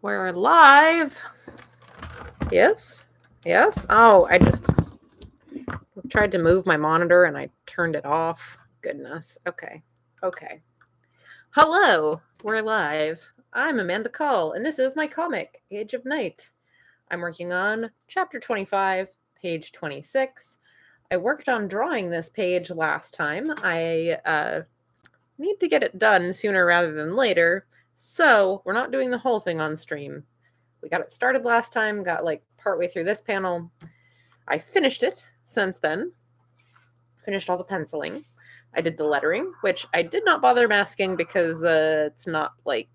We're live. Yes? Yes? Oh, I just tried to move my monitor and I turned it off. Goodness. Okay. Hello. We're live. I'm Amanda Call, and this is my comic, Age of Night. I'm working on chapter 25, page 26. I worked on drawing this page last time. I need to get it done sooner rather than later, so we're not doing the whole thing on stream. We got it started last time, got like partway through this panel. I finished it since then. Finished all the penciling. I did the lettering, which I did not bother masking because it's not like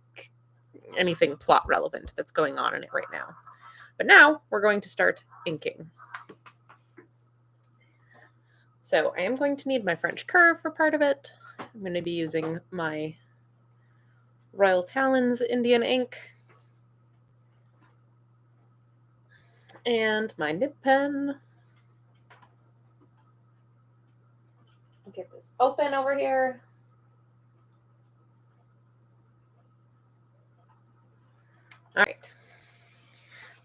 anything plot relevant that's going on in it right now. But now we're going to start inking. So I am going to need my French curve for part of it. I'm going to be using my Royal Talons Indian ink and my nib pen. Get this open over here. All right.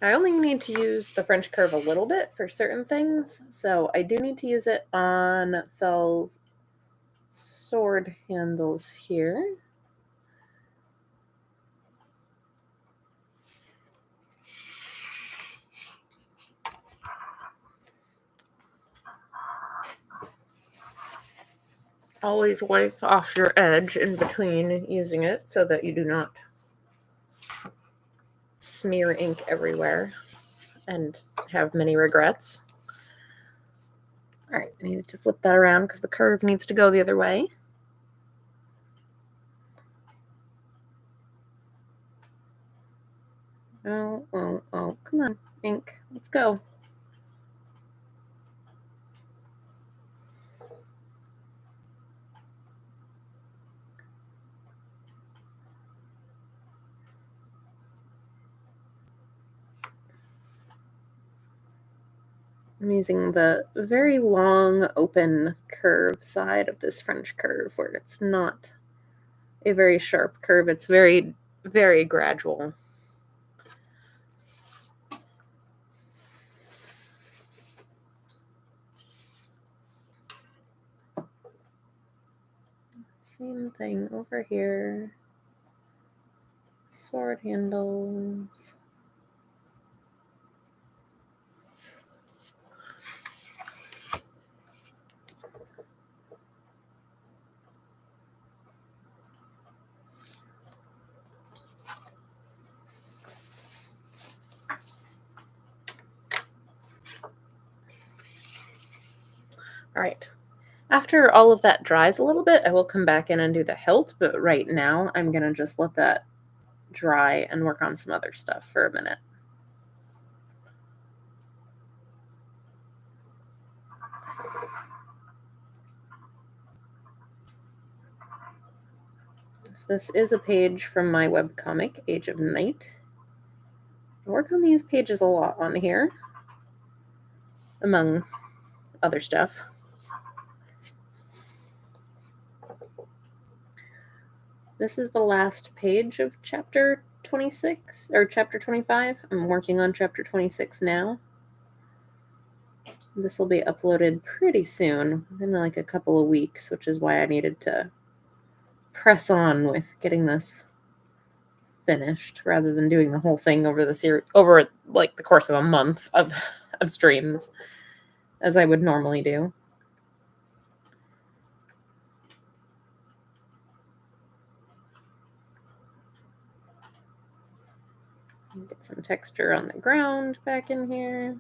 I only need to use the French curve a little bit for certain things, so I do need to use it on Thel's sword handles here. Always wipe off your edge in between using it so that you do not smear ink everywhere and have many regrets. All right, I needed to flip that around because the curve needs to go the other way. Oh, come on, ink, let's go. I'm using the very long, open curve side of this French curve where it's not a very sharp curve. It's very, very gradual. Same thing over here. Sword handles. All right. After all of that dries a little bit, I will come back in and do the hilt, but right now I'm going to just let that dry and work on some other stuff for a minute. So this is a page from my webcomic, Age of Night. I work on these pages a lot on here, among other stuff. This is the last page of chapter 26, or chapter 25. I'm working on chapter 26 now. This will be uploaded pretty soon, within like a couple of weeks, which is why I needed to press on with getting this finished, rather than doing the whole thing over like the course of a month of streams, as I would normally do. Get some texture on the ground back in here.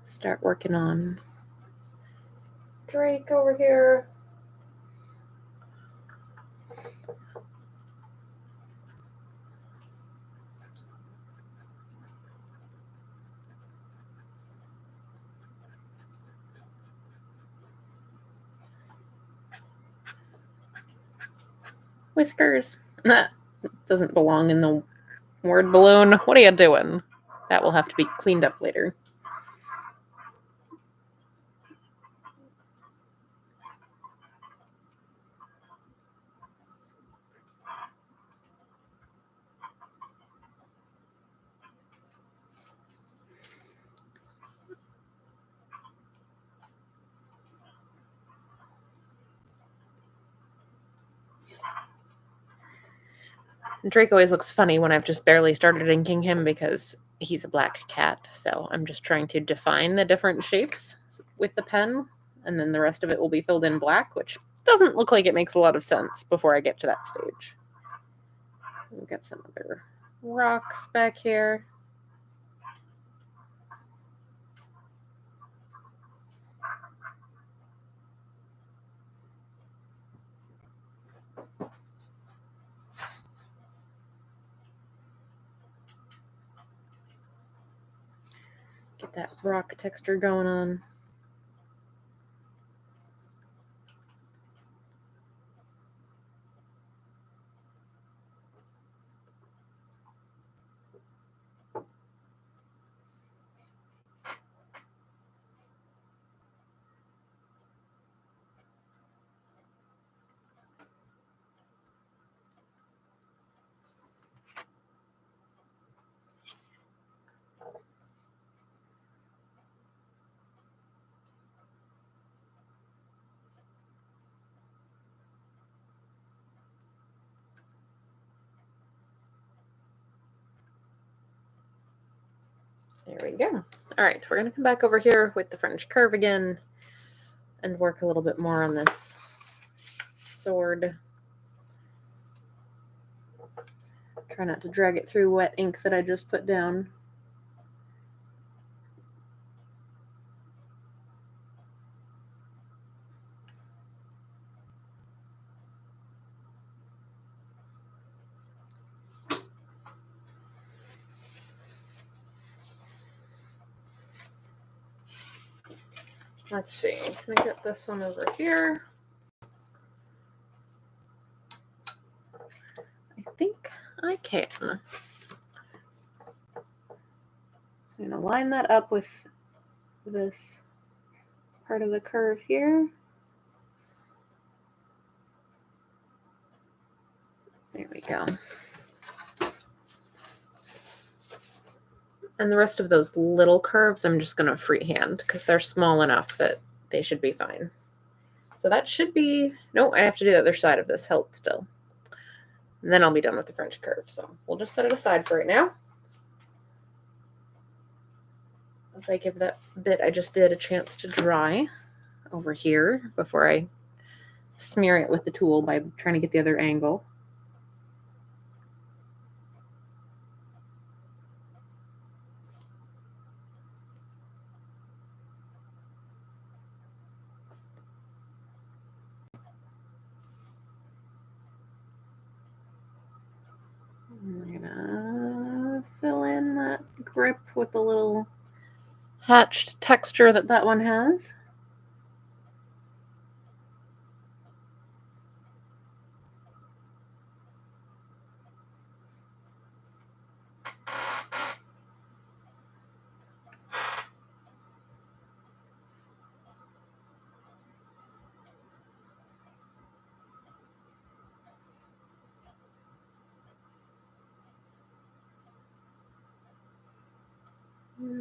Start working on Drake over here. whiskers. That doesn't belong in the word balloon. What are you doing? That will have to be cleaned up later. Drake always looks funny when I've just barely started inking him because he's a black cat. So I'm just trying to define the different shapes with the pen, and then the rest of it will be filled in black, which doesn't look like it makes a lot of sense before I get to that stage. We've got some other rocks back here. Get that rock texture going on. There we go. All right, we're going to come back over here with the French curve again and work a little bit more on this sword. Try not to drag it through wet ink that I just put down. Let's see. Can I get this one over here? I think I can. So I'm going to line that up with this part of the curve here. There we go. And the rest of those little curves, I'm just going to freehand because they're small enough that they should be fine. So that should be, no, I have to do the other side of this hilt still. And then I'll be done with the French curve. So we'll just set it aside for right now. As I give that bit I just did a chance to dry over here before I smear it with the tool by trying to get the other angle. I'm gonna fill in that grip with the little hatched texture that one has.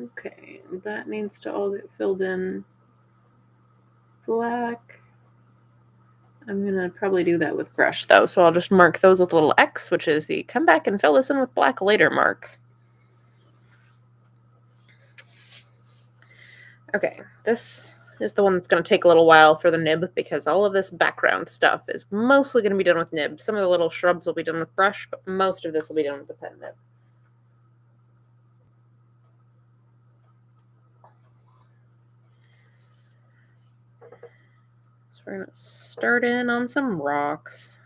Okay, that needs to all get filled in black. I'm gonna probably do that with brush though, so I'll just mark those with a little X, which is the come back and fill this in with black later mark. Okay, this is the one that's going to take a little while for the nib because all of this background stuff is mostly going to be done with nib. Some of the little shrubs will be done with brush, but most of this will be done with the pen nib. So we're going to start in on some rocks.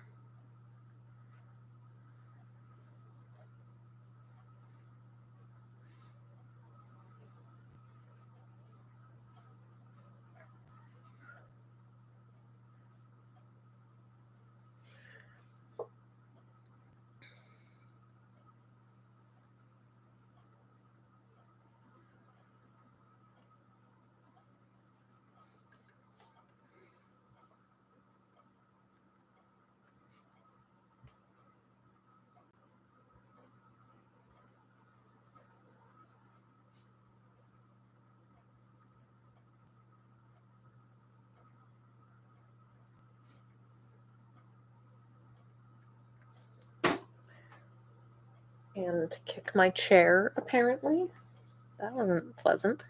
and kick my chair, apparently. That wasn't pleasant.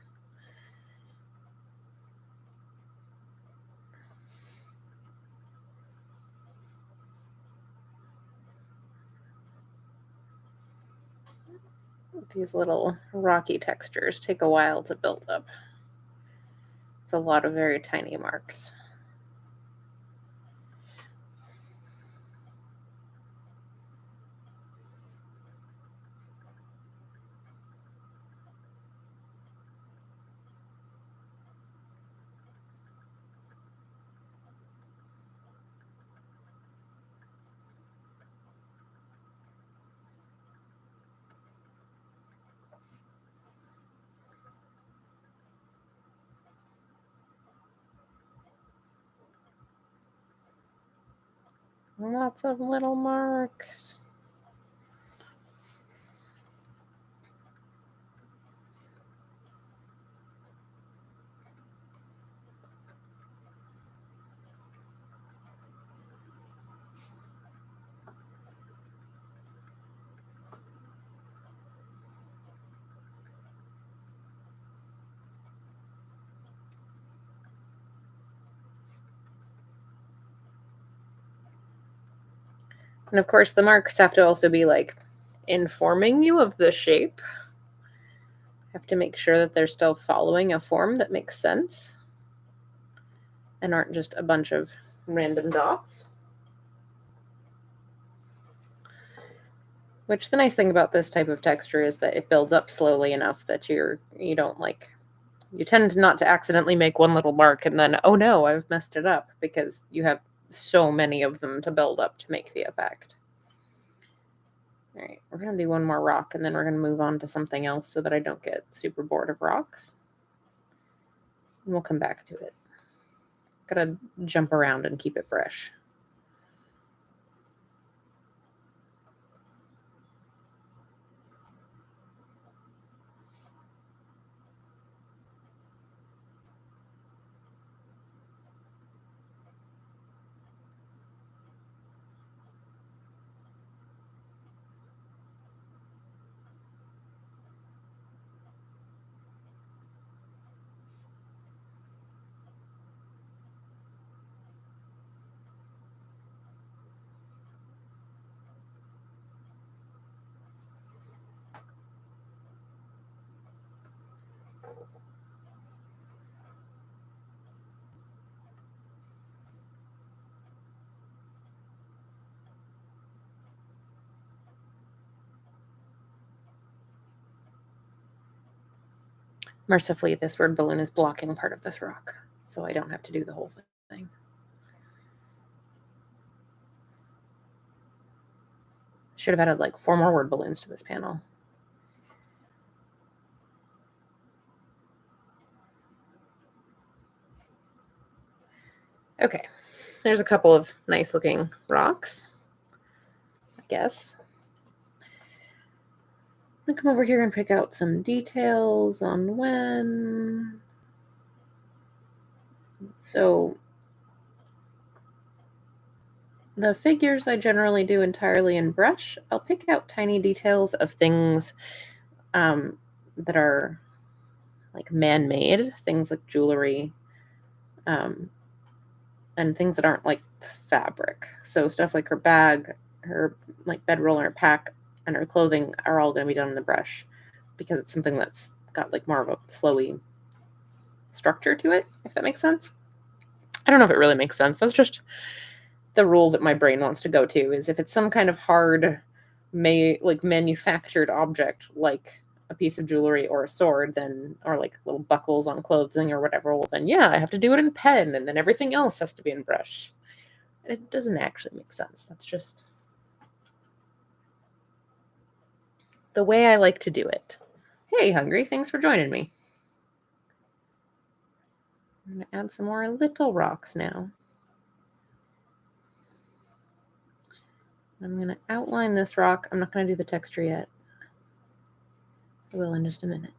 These little rocky textures take a while to build up. It's a lot of very tiny marks. Lots of little marks. And of course, the marks have to also be like informing you of the shape. Have to make sure that they're still following a form that makes sense and aren't just a bunch of random dots. Which the nice thing about this type of texture is that it builds up slowly enough that you tend not to accidentally make one little mark and then, oh no, I've messed it up, because you have so many of them to build up to make the effect. All right, we're going to do one more rock and then we're going to move on to something else so that I don't get super bored of rocks. And we'll come back to it. Gotta jump around and keep it fresh. Mercifully, this word balloon is blocking part of this rock, so I don't have to do the whole thing. Should have added like 4 more word balloons to this panel. Okay, there's a couple of nice looking rocks, I guess. I'm gonna come over here and pick out some details on when. So the figures I generally do entirely in brush. I'll pick out tiny details of things that are like man-made, things like jewelry, and things that aren't like fabric. So stuff like her bag, her like bedroll, and her pack, and her clothing are all going to be done in the brush, because it's something that's got like more of a flowy structure to it, if that makes sense. I don't know if it really makes sense. That's just the rule that my brain wants to go to, is if it's some kind of hard manufactured object like a piece of jewelry or a sword, then, or like little buckles on clothing or whatever, well then yeah, I have to do it in pen, and then everything else has to be in brush. It doesn't actually make sense. That's just the way I like to do it. Hey, Hungry, thanks for joining me. I'm going to add some more little rocks now. I'm going to outline this rock. I'm not going to do the texture yet. I will in just a minute.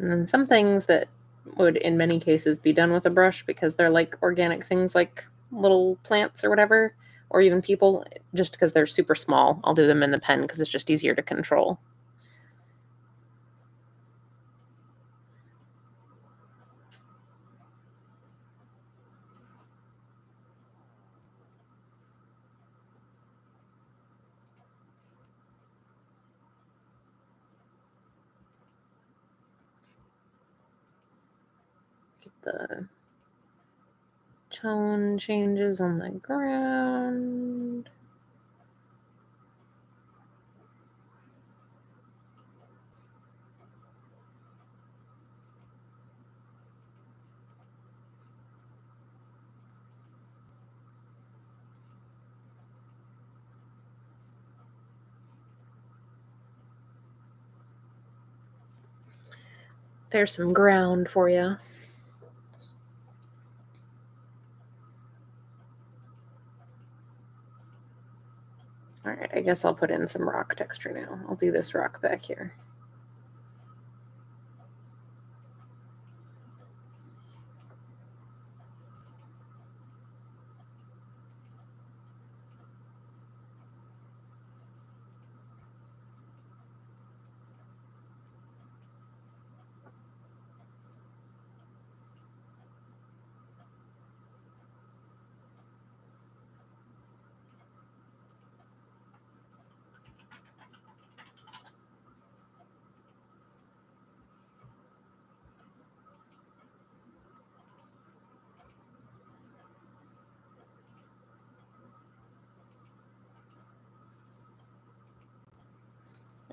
And then some things that would in many cases be done with a brush because they're like organic things like little plants or whatever, or even people, just because they're super small, I'll do them in the pen because it's just easier to control. Get the tone changes on the ground. There's some ground for you. All right, I guess I'll put in some rock texture now. I'll do this rock back here.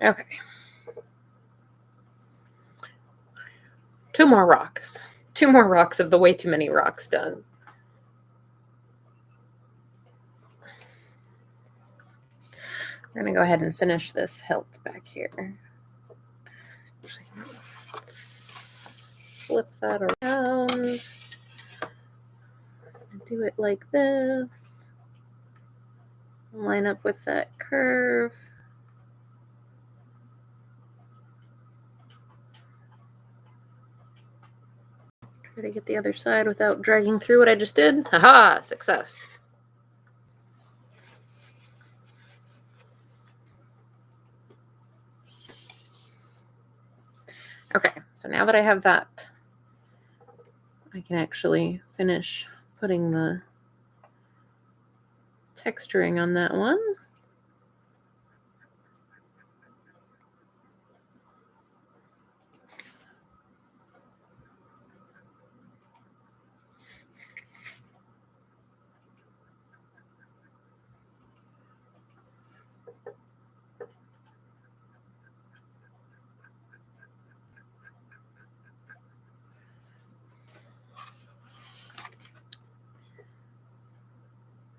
Okay. 2 more rocks. 2 more rocks of the way too many rocks done. We're going to go ahead and finish this hilt back here. Flip that around. Do it like this. Line up with that curve. Try to get the other side without dragging through what I just did. Haha, success. Okay, so now that I have that, I can actually finish putting the texturing on that one.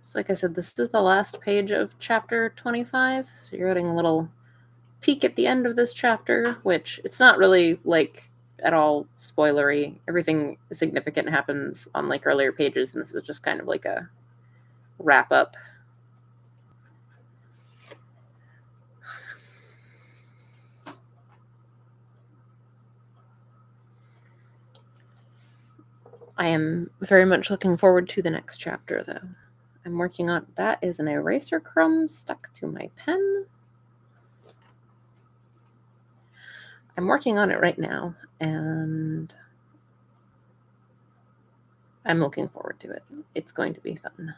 So like I said, this is the last page of chapter 25. So you're getting a little peek at the end of this chapter, which it's not really like at all spoilery. Everything significant happens on like earlier pages, and this is just kind of like a wrap up. I am very much looking forward to the next chapter, though. I'm working on that is an eraser crumb stuck to my pen. I'm working on it right now, and I'm looking forward to it. It's going to be fun.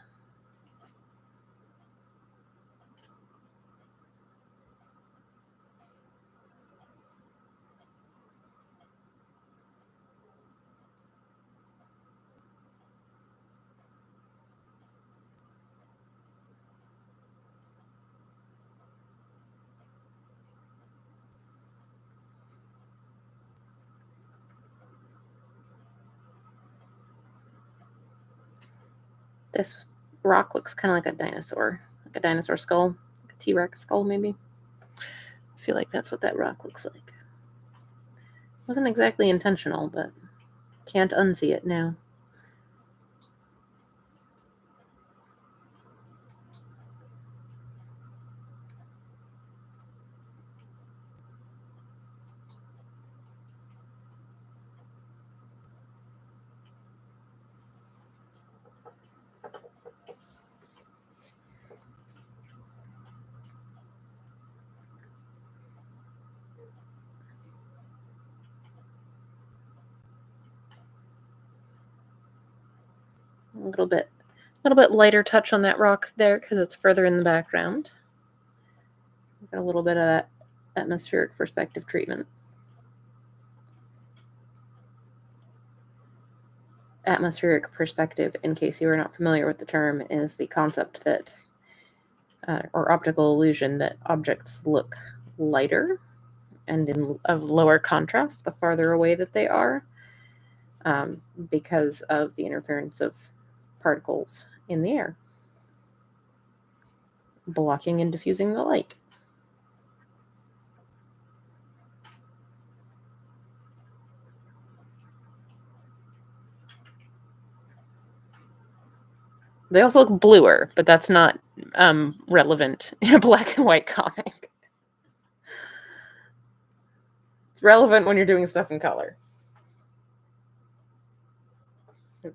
This rock looks kind of like a dinosaur skull, like a T-Rex skull maybe. I feel like that's what that rock looks like. Wasn't exactly intentional, but can't unsee it now. little bit lighter touch on that rock there because it's further in the background. Got a little bit of that atmospheric perspective treatment. Atmospheric perspective, in case you are not familiar with the term, is the concept that, or optical illusion, that objects look lighter and of lower contrast the farther away that they are, because of the interference of particles in the air, blocking and diffusing the light. They also look bluer, but that's not relevant in a black and white comic. It's relevant when you're doing stuff in color.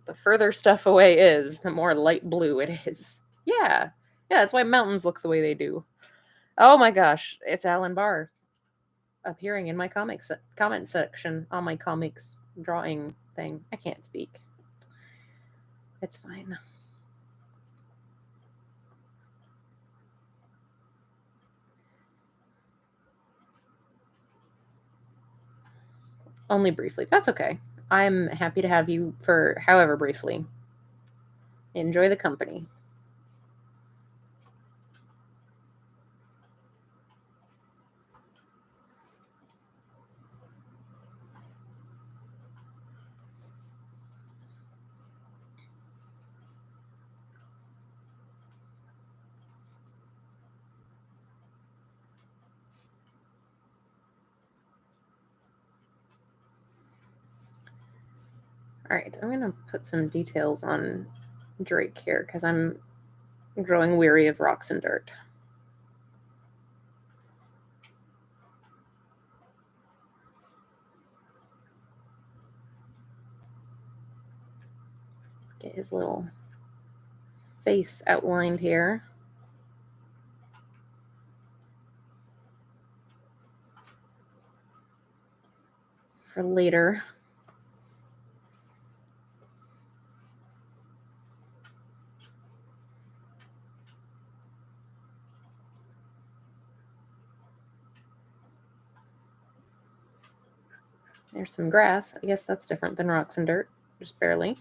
The further stuff away is, the more light blue it is. Yeah, that's why mountains look the way they do. Oh my gosh, it's Alan Barr appearing in my comment section on my comics drawing thing. I can't speak. It's fine. Only briefly. That's okay. I'm happy to have you for however briefly. Enjoy the company. All right, I'm going to put some details on Drake here because I'm growing weary of rocks and dirt. Get his little face outlined here. For later. There's some grass. I guess that's different than rocks and dirt, just barely.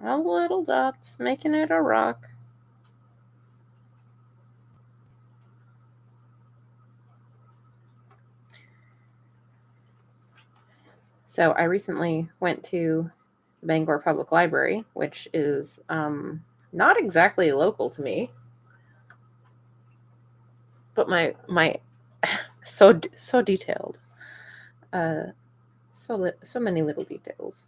All little dots, making it a rock. So I recently went to the Bangor Public Library, which is not exactly local to me, but my so detailed, so many little details.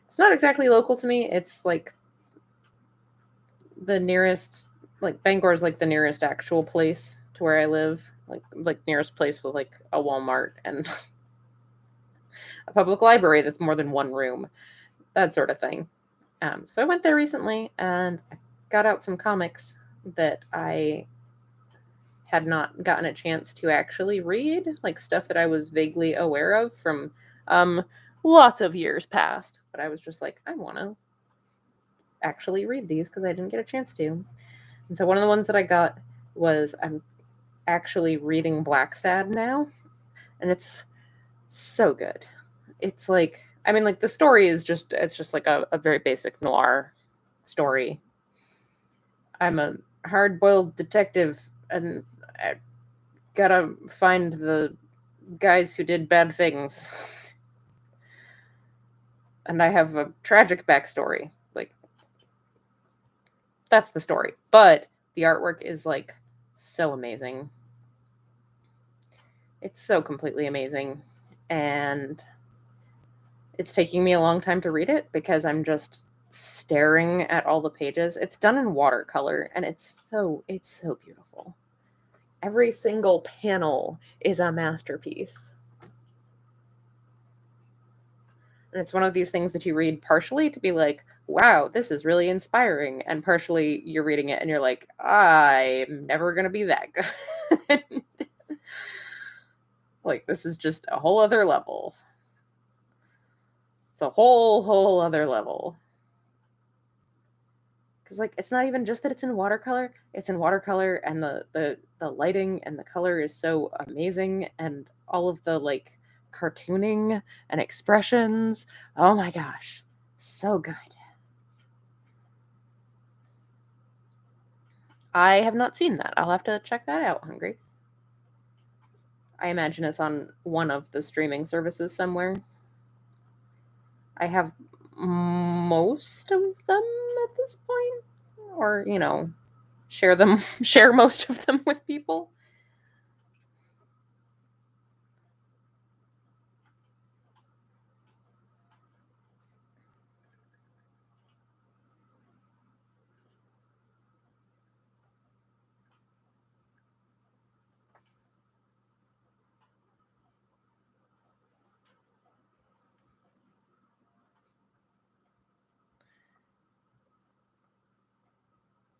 It's not exactly local to me. It's like the nearest, like Bangor is like the nearest actual place to where I live, like nearest place with like a Walmart and a public library that's more than one room, that sort of thing. So I went there recently and got out some comics that I had not gotten a chance to actually read, like stuff that I was vaguely aware of from lots of years passed, but I was just like, I want to actually read these because I didn't get a chance to. And so one of the ones that I got was I'm actually reading Black Sad now, and it's so good. It's like, I mean, like the story is just, it's just like a very basic noir story. I'm a hard boiled detective and I gotta find the guys who did bad things. And I have a tragic backstory. Like, that's the story. But the artwork is like so amazing. It's so completely amazing. And it's taking me a long time to read it because I'm just staring at all the pages. It's done in watercolor and it's so beautiful. Every single panel is a masterpiece. And it's one of these things that you read partially to be like, wow, this is really inspiring. And partially you're reading it and you're like, I'm never going to be that good. Like, this is just a whole other level. It's a whole other level. Because, like, it's not even just that it's in watercolor. It's in watercolor and the lighting and the color is so amazing. And all of the, like, cartooning and expressions. Oh my gosh. So good. I have not seen that. I'll have to check that out, Hungry. I imagine it's on one of the streaming services somewhere. I have most of them at this point, or, you know, share most of them with people.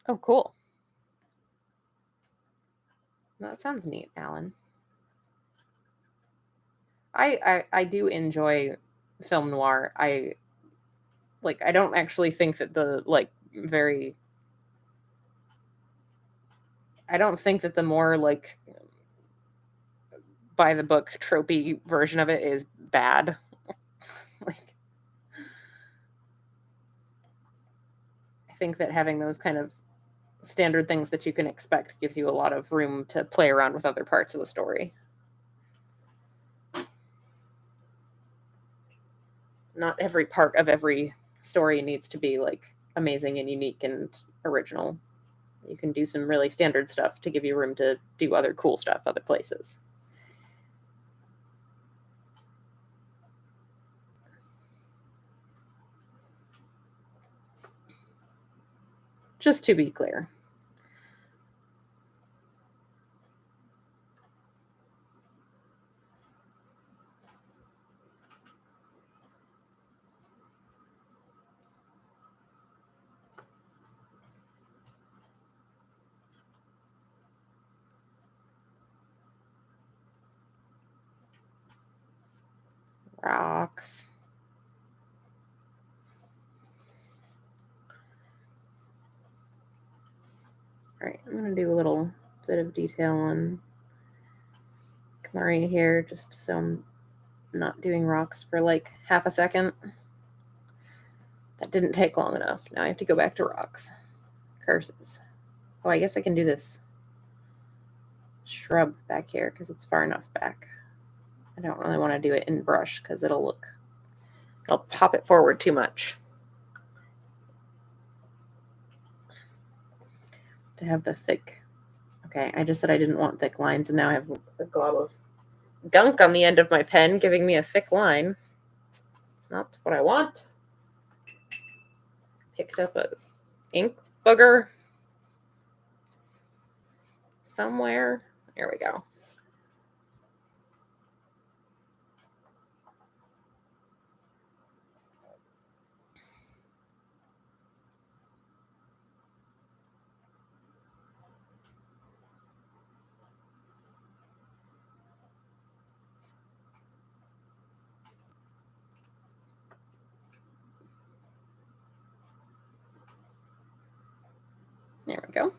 Oh, cool. That sounds neat, Alan. I do enjoy film noir. I don't actually think that the like very I don't think that the more like by the book tropey version of it is bad. Like, I think that having those kind of standard things that you can expect gives you a lot of room to play around with other parts of the story. Not every part of every story needs to be like amazing and unique and original. You can do some really standard stuff to give you room to do other cool stuff other places. Just to be clear. Rocks. All right, I'm going to do a little bit of detail on Kamari here, just so I'm not doing rocks for like half a second. That didn't take long enough. Now I have to go back to rocks. Curses. Oh, I guess I can do this shrub back here because it's far enough back. I don't really want to do it in brush because it'll pop it forward too much. To have the thick. Okay, I just said I didn't want thick lines, and now I have a glob of gunk on the end of my pen giving me a thick line. It's not what I want. Picked up a ink booger somewhere. Here we go. There we go.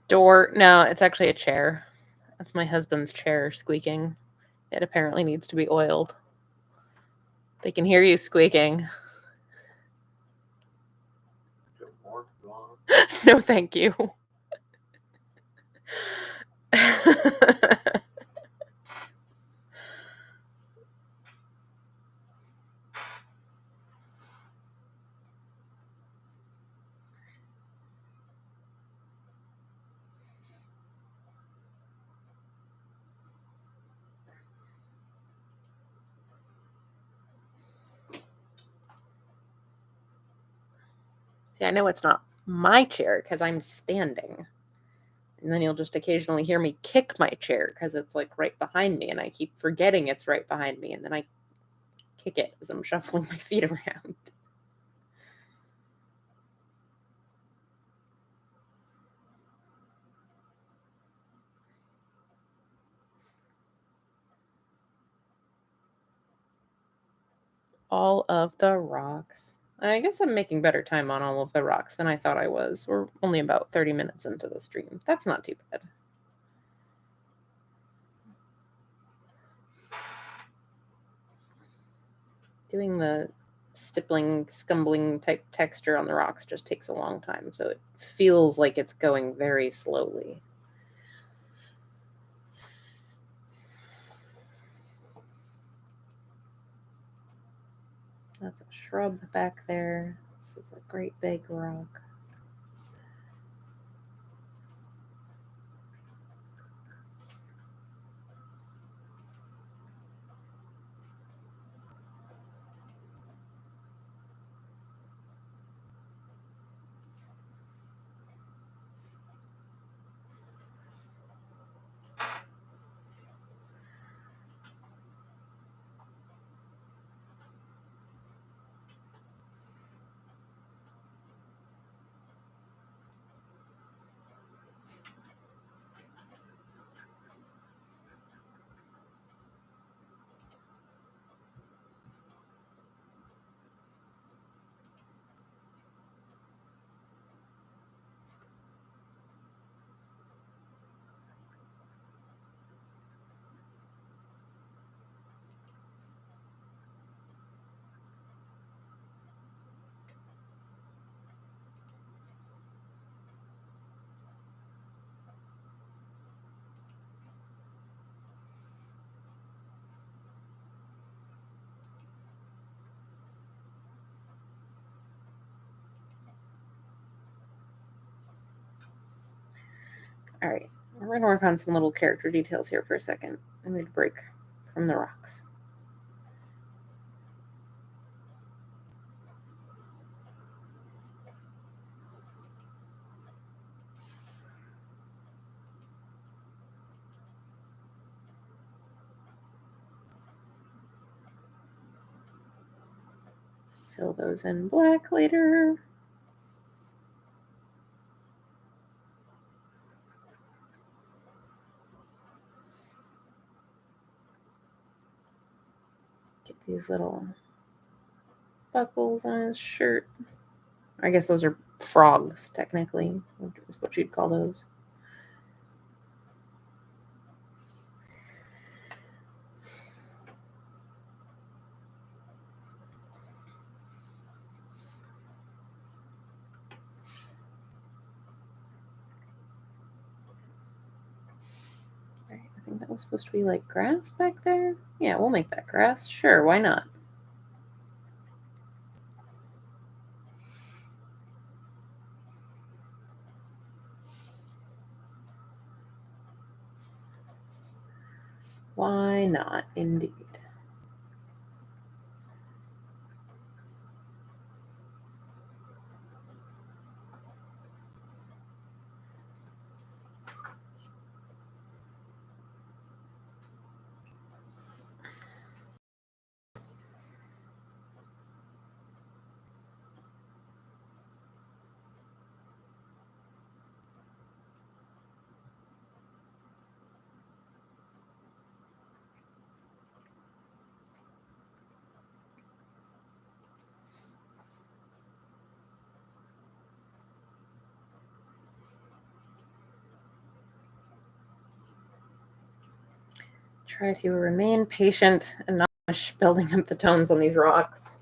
Door. No, it's actually a chair. That's my husband's chair squeaking. It apparently needs to be oiled. They can hear you squeaking. No, thank you. See, I know it's not my chair because I'm standing. And then you'll just occasionally hear me kick my chair because it's like right behind me and I keep forgetting it's right behind me. And then I kick it as I'm shuffling my feet around. All of the rocks. I guess I'm making better time on all of the rocks than I thought I was. We're only about 30 minutes into the stream. That's not too bad. Doing the stippling, scumbling type texture on the rocks just takes a long time, so it feels like it's going very slowly. That's a shrub back there. This is a great big rock. All right, we're going to work on some little character details here for a second. I need to break from the rocks. Fill those in black later. Get these little buckles on his shirt. I guess those are frogs, technically, is what you'd call those. think that was supposed to be like grass back there. Yeah, we'll make that grass. Sure, why not? Why not, indeed. Try to remain patient and not rush building up the tones on these rocks.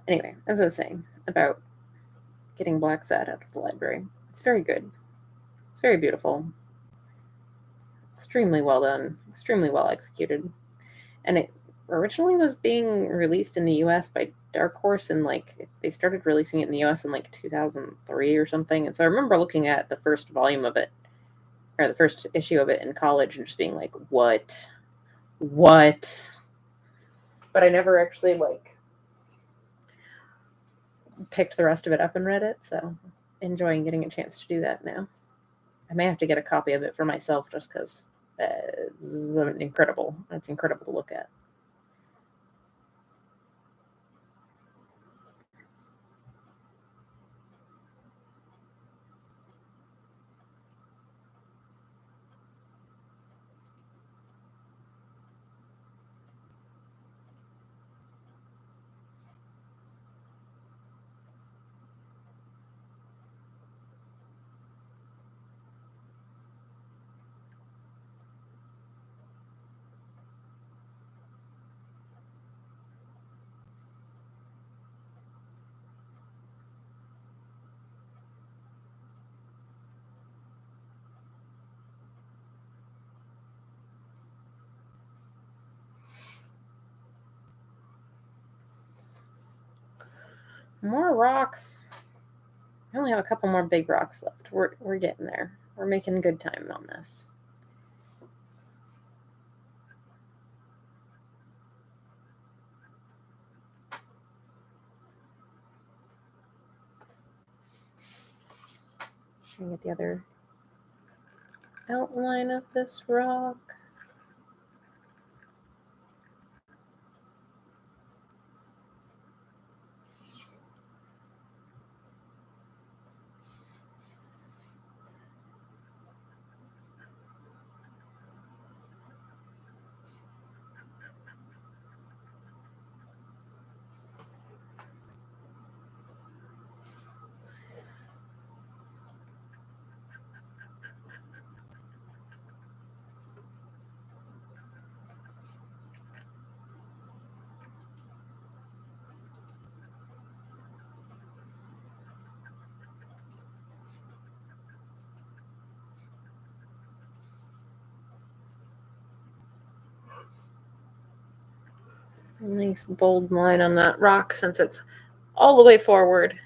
Anyway, as I was saying about getting black sat out of the library, it's very good. It's very beautiful. Extremely well done. Extremely well executed. And it originally was being released in the US by Dark Horse, and they started releasing it in the US in 2003 or something. And so I remember looking at the first volume of it, or the first issue of it in college, and just being like, what? But I never actually picked the rest of it up and read it, so enjoying getting a chance to do that now. I may have to get a copy of it for myself just because it's incredible. It's incredible to look at. More rocks. I only have a couple more big rocks left. We're getting there. We're making good time on this. Trying to get the other outline of this rock. Nice bold line on that rock since it's all the way forward.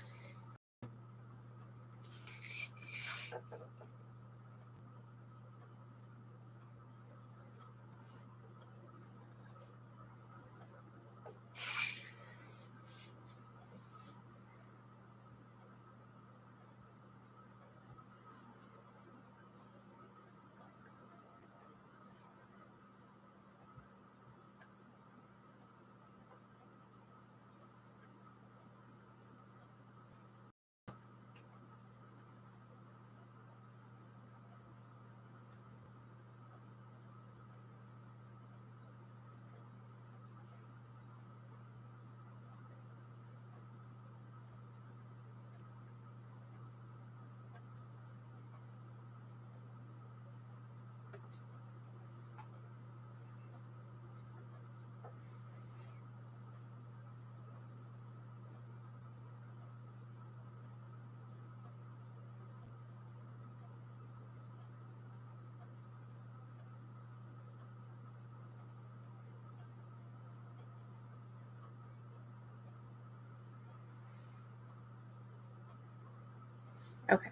Okay.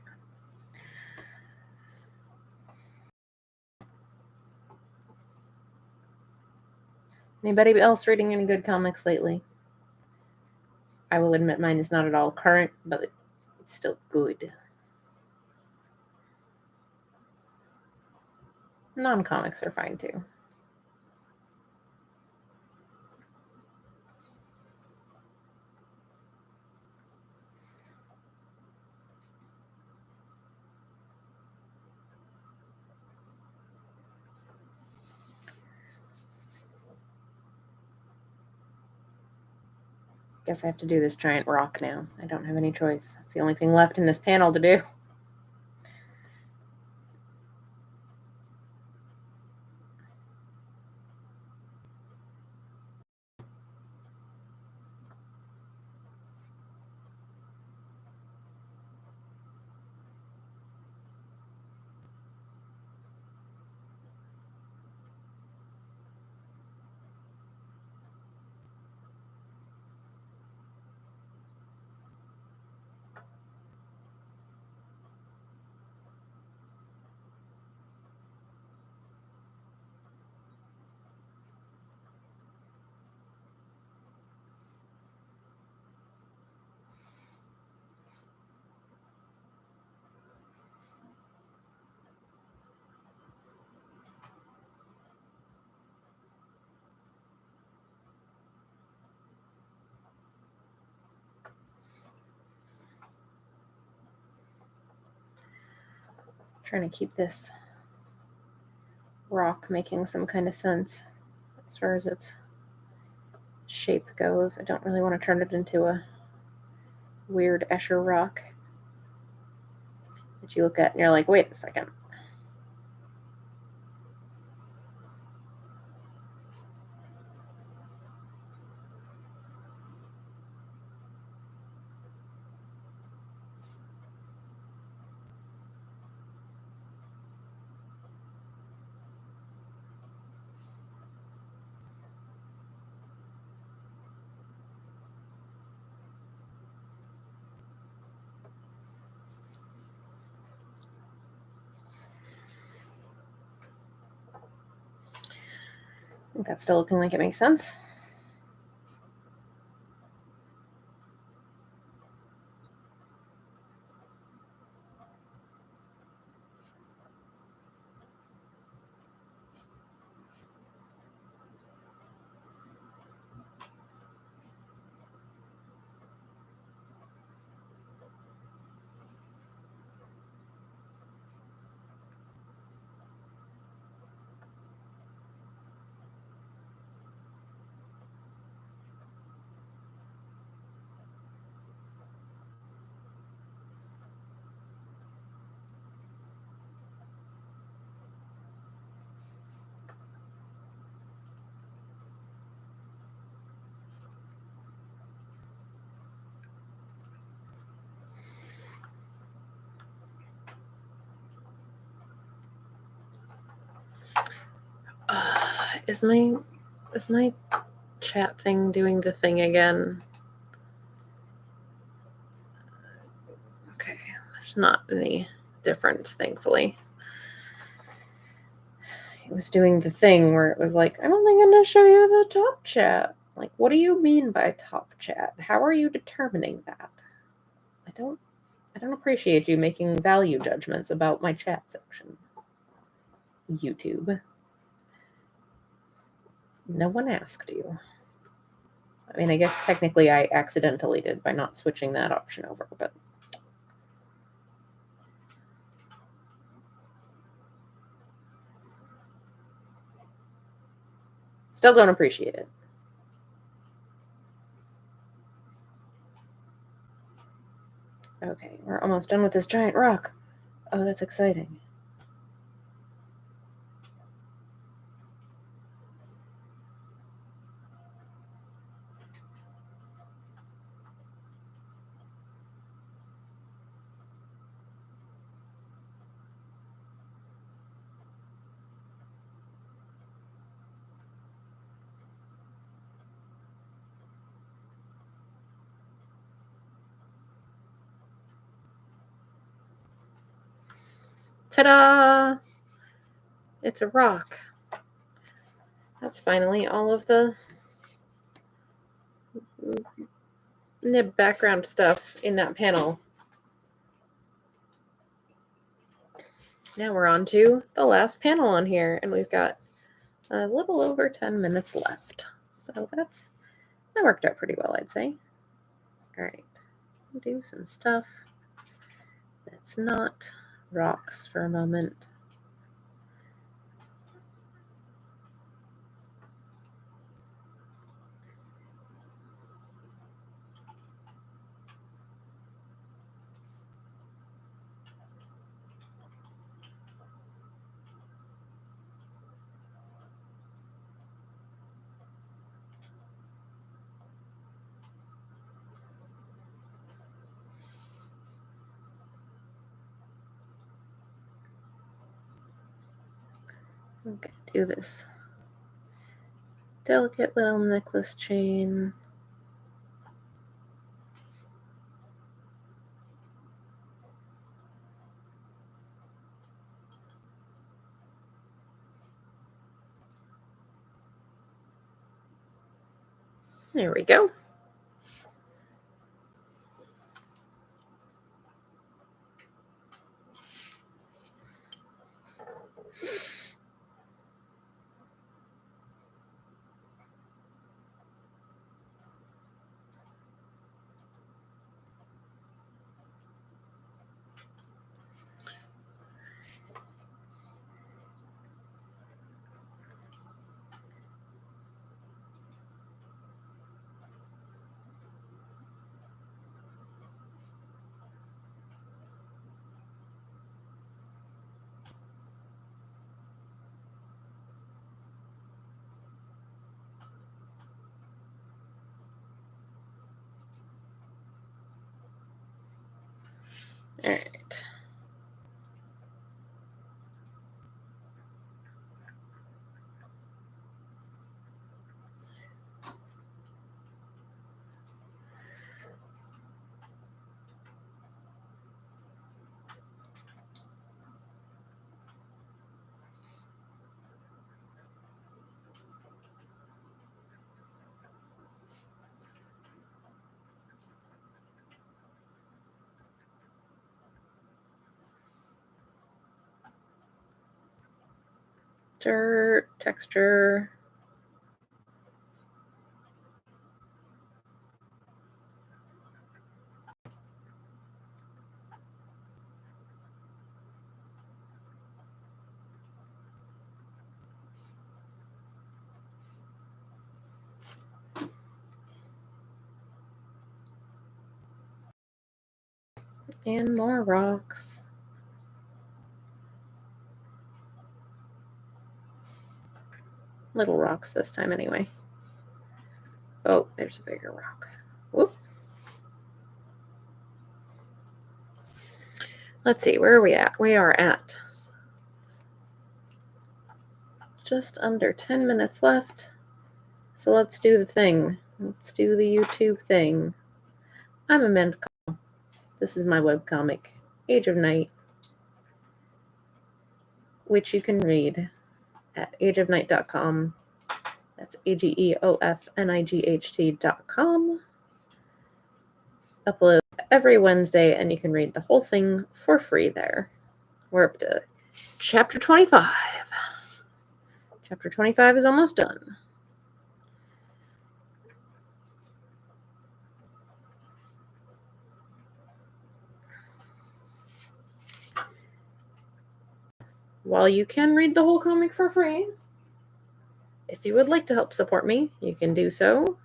Anybody else reading any good comics lately? I will admit mine is not at all current, but it's still good. Non-comics are fine too. Guess I have to do this giant rock now. I don't have any choice. It's the only thing left in this panel to do. Trying to keep this rock making some kind of sense as far as its shape goes. I don't really want to turn it into a weird Escher rock that you look at and you're like, wait a second. I think that's still looking like it makes sense. Is my chat thing doing the thing again? Okay, there's not any difference, thankfully. It was doing the thing where it was like, I'm only going to show you the top chat. Like, what do you mean by top chat? How are you determining that? I don't appreciate you making value judgments about my chat section. YouTube. No one asked you. I mean, I guess technically I accidentally did by not switching that option over, but still don't appreciate it. Okay, we're almost done with this giant rock. Oh, that's exciting. Ta-da! It's a rock. That's finally all of the nib background stuff in that panel. Now we're on to the last panel on here, and we've got a little over 10 minutes left. So that worked out pretty well, I'd say. All right, do some stuff that's not rocks for a moment. I'm gonna do this delicate little necklace chain. There we go. All right. Dirt, texture. And more rocks. Little rocks this time anyway. Oh, there's a bigger rock. Whoop. Let's see, where are we at? We are at just under 10 minutes left. So let's do the thing. Let's do the YouTube thing. I'm Amanda Call. This is my webcomic, Age of Night, which you can read at ageofnight.com. That's AGEOFNIGHT.com. Upload every Wednesday, and you can read the whole thing for free there. We're up to chapter 25. Chapter 25 is almost done. While you can read the whole comic for free, if you would like to help support me, you can do so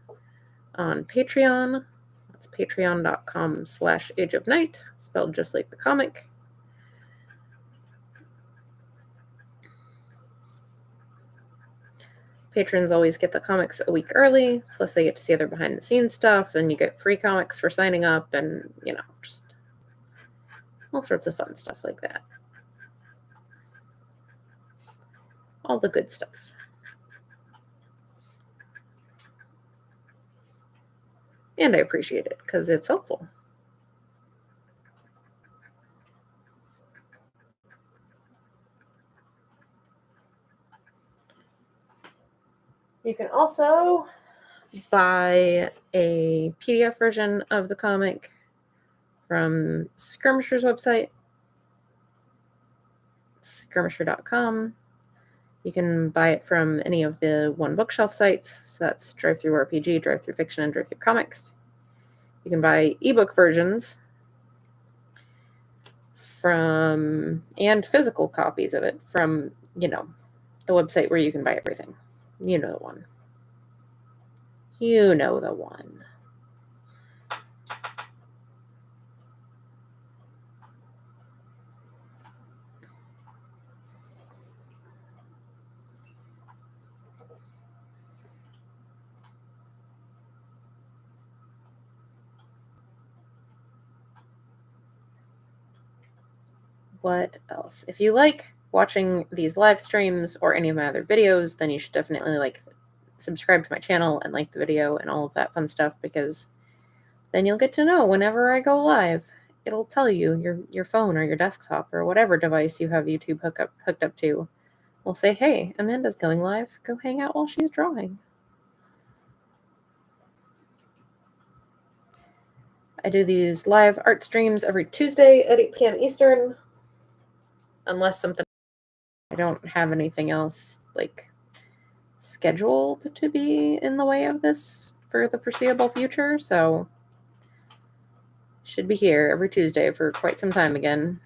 on Patreon. That's patreon.com/ageofnight, spelled just like the comic. Patrons always get the comics a week early, plus they get to see other behind the scenes stuff, and you get free comics for signing up, and, just all sorts of fun stuff like that. All the good stuff. And I appreciate it because it's helpful. You can also buy a PDF version of the comic from Skirmisher's website, skirmisher.com. You can buy it from any of the One Bookshelf sites, so that's Drive-Thru RPG, Drive-Thru Fiction, and Drive-Thru Comics. You can buy ebook versions from, and physical copies of it from, the website where you can buy everything. You know the one. You know the one. What else? If you like watching these live streams or any of my other videos, then you should definitely subscribe to my channel and like the video and all of that fun stuff, because then you'll get to know whenever I go live. It'll tell you, your phone or your desktop or whatever device you have YouTube hooked up to will say, hey, Amanda's going live. Go hang out while she's drawing. I do these live art streams every Tuesday at 8 p.m. Eastern. Unless something, I don't have anything else scheduled to be in the way of this for the foreseeable future, so should be here every Tuesday for quite some time again.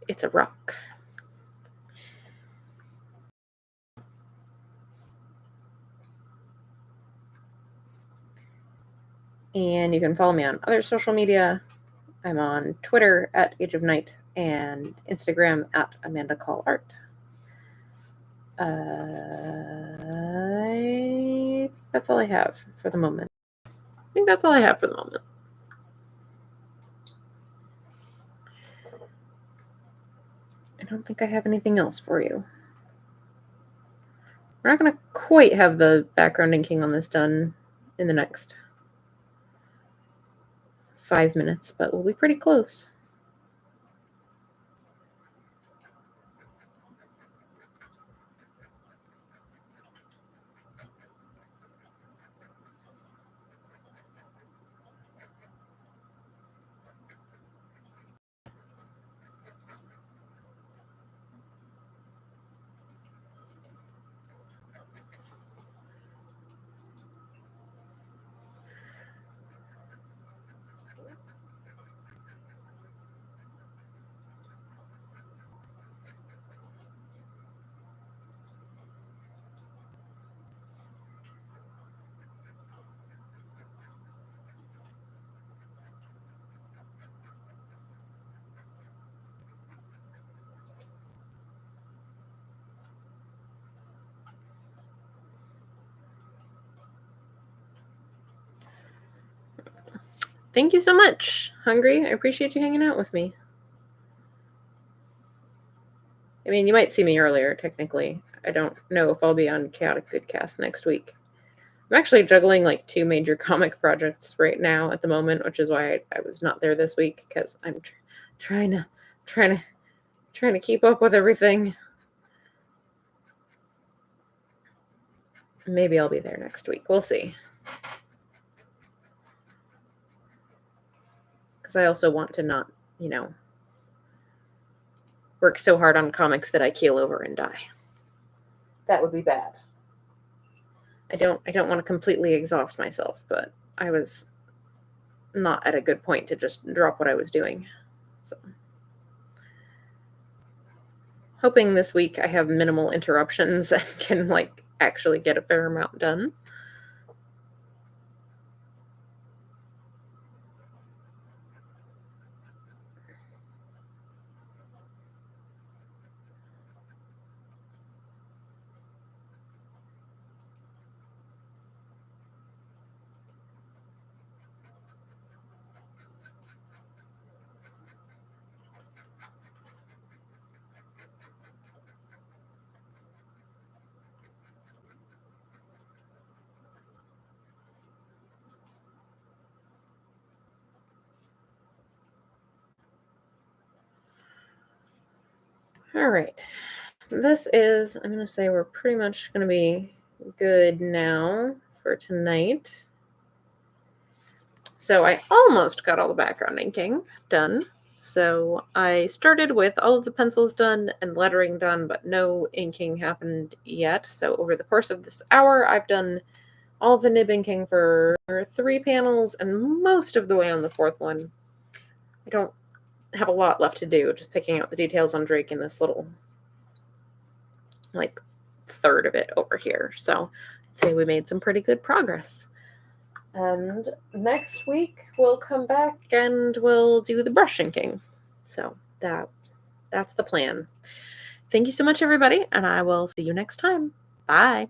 It's a rock. And you can follow me on other social media. I'm on Twitter at Age of Night and Instagram at Amanda Call Art. I think that's all I have for the moment. I don't think I have anything else for you. We're not going to quite have the background inking on this done in the next 5 minutes, but we'll be pretty close. Thank you so much, Hungry. I appreciate you hanging out with me. I mean, you might see me earlier, technically. I don't know if I'll be on Chaotic Goodcast next week. I'm actually juggling 2 major comic projects right now at the moment, which is why I was not there this week, because I'm trying to keep up with everything. Maybe I'll be there next week. We'll see. Because I also want to not, work so hard on comics that I keel over and die. That would be bad. I don't want to completely exhaust myself, but I was not at a good point to just drop what I was doing. So hoping this week I have minimal interruptions and can actually get a fair amount done. All right. This is, I'm going to say we're pretty much going to be good now for tonight. So I almost got all the background inking done. So I started with all of the pencils done and lettering done, but no inking happened yet. So over the course of this hour, I've done all the nib inking for 3 panels and most of the way on the 4th one. I don't have a lot left to do, just picking out the details on Drake in this little, like, third of it over here. So I'd say we made some pretty good progress. And next week we'll come back and we'll do the brush inking. So that's the plan. Thank you so much, everybody, and I will see you next time. Bye.